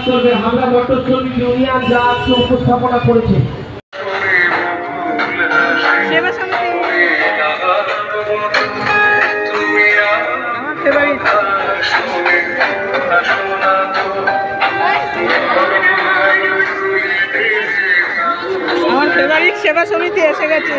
চলবে। হামলা মোটর শ্রমিক ইউনিয়ন যা আজকে উপস্থাপনা করেছে। আমার ফেভারিট সেবা সমিতি এসে গেছে।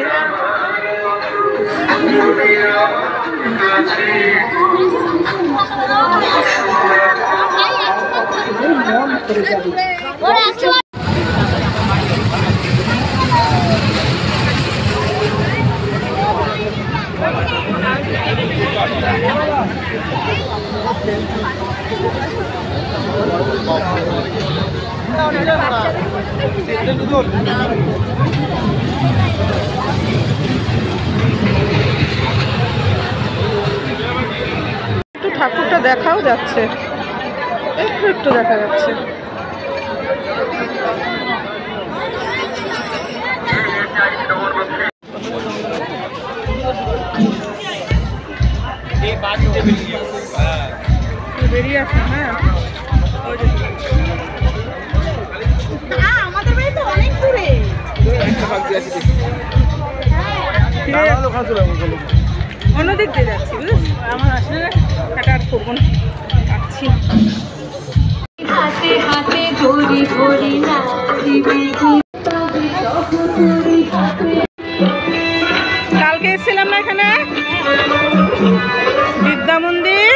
একটু ঠাকুরটা দেখাও যাচ্ছে, একটু দেখা যাচ্ছে। বেরিয়ে আসে। হ্যাঁ, আমাদের বাড়ি তো অনেক দূরে। অন্যদিক দিয়ে যাচ্ছি, বুঝেছি। আমার আসলে হাঁটা আর করবো না, যাচ্ছি। হাতে হাতে ধরি ধরি কালকে এসেছিলাম না এখানে বিদ্যা মন্দির,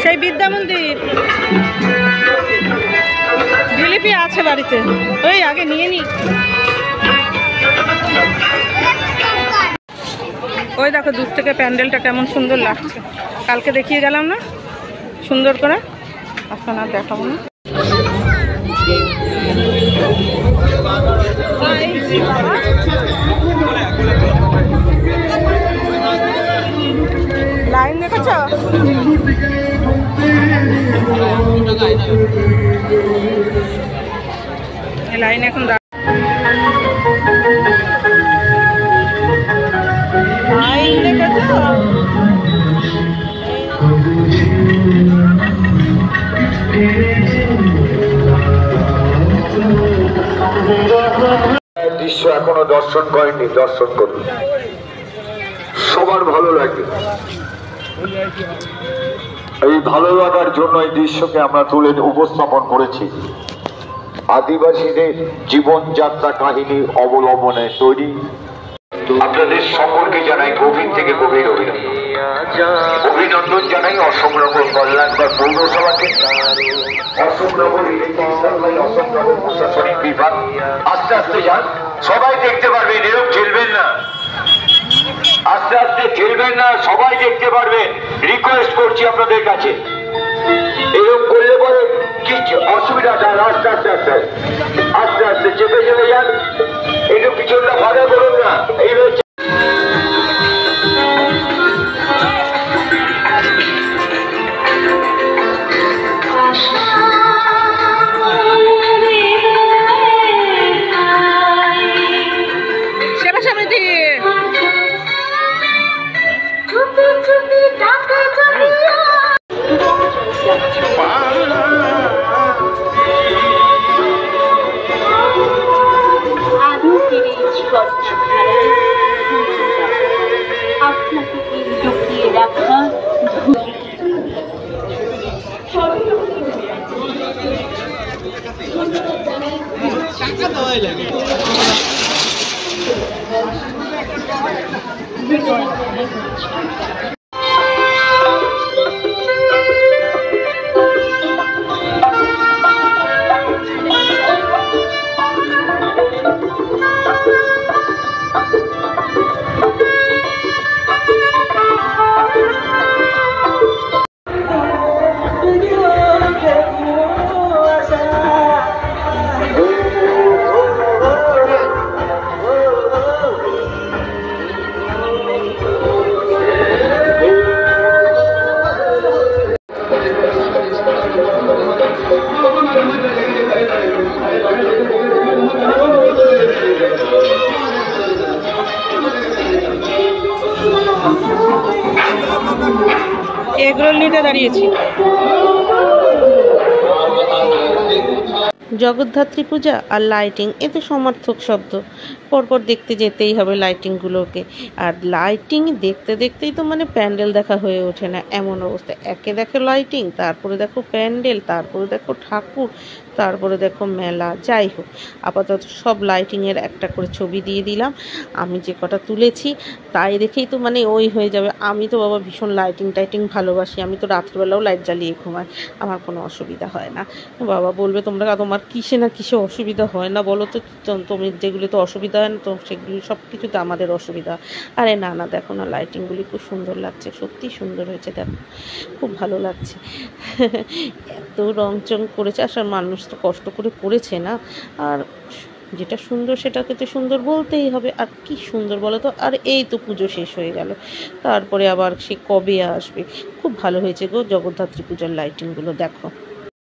সেই বিদ্যা মন্দির জিলিপি আছে বাড়িতে, ওই আগে নিয়ে নি। ওই দেখো দূর থেকে প্যান্ডেলটা কেমন সুন্দর লাগছে। কালকে দেখিয়ে গেলাম না সুন্দর করে, এখন আর দেখাবো না। লাইন দেখেছ? লাইন এখন লাইন দেখেছ? দৃশ্য এখনো দর্শন করেনি, দর্শন করুন, সবার ভালো লাগে। এই ভালো লাগার জন্য এই দৃশ্যকে আমরা তুলে উপস্থাপন করেছি। আদিবাসীদের জীবনযাত্রা কাহিনী অবলম্বনে তৈরি। আপনাদের সকলকে জানাই গভীর থেকে গভীর অভিনন্দন জানাই অসমনগর কল্যাণকর পৌরসভাকে, অসমনগর অসমনগর প্রশাসনিক বিভাগ। আস্তে আস্তে যান, সবাই দেখতে পারবেন, এরকম ঠেলবেন না, আস্তে আস্তে ঠেলবেন না, সবাই দেখতে পারবেন। রিকোয়েস্ট করছি আপনাদের কাছে, এরকম করলে পরে কি অসুবিধাটা, আস্তে আস্তে আস্তে আস্তে আস্তে চেপে চলে যান, একটু পিছনটা ভাড়া করুন না। এইভাবে এগরোল নিতে দাঁড়িয়েছি। জগদ্ধাত্রী পূজা আর লাইটিং, এতে সমার্থক শব্দ, পরপর দেখতে যেতেই হবে লাইটিংগুলোকে। আর লাইটিং দেখতে দেখতেই তো মানে প্যান্ডেল দেখা হয়ে ওঠে না, এমন অবস্থা। একে দেখো লাইটিং, তারপরে দেখো প্যান্ডেল, তারপরে দেখো ঠাকুর, তারপরে দেখো মেলা। যাই হোক, আপাতত সব লাইটিংয়ের একটা করে ছবি দিয়ে দিলাম। আমি যে কটা তুলেছি তাই দেখেই তো মানে ওই হয়ে যাবে। আমি তো বাবা ভীষণ লাইটিং টাইটিং ভালোবাসি, আমি তো রাত্রিবেলাও লাইট জ্বালিয়ে ঘুমাই, আমার কোনো অসুবিধা হয় না। বাবা বলবে তোমার কিসে না কিসে অসুবিধা হয় না বলো তো, তুমি যেগুলো তো অসুবিধা হয় না তো সেগুলি সব কিছুতে আমাদের অসুবিধা। আরে না না, দেখো না লাইটিংগুলি খুব সুন্দর লাগছে, সত্যি সুন্দর হয়েছে, দেখো খুব ভালো লাগছে। এত রংচং করেছে, আসলে মানুষ তো কষ্ট করে করেছে না, আর যেটা সুন্দর সেটাকে তো সুন্দর বলতেই হবে। আর কি সুন্দর বলো তো। আর এই তো পুজো শেষ হয়ে গেল, তারপরে আবার সে কবে আসবে। খুব ভালো হয়েছে গো জগদ্ধাত্রী পূজার লাইটিংগুলো, দেখো।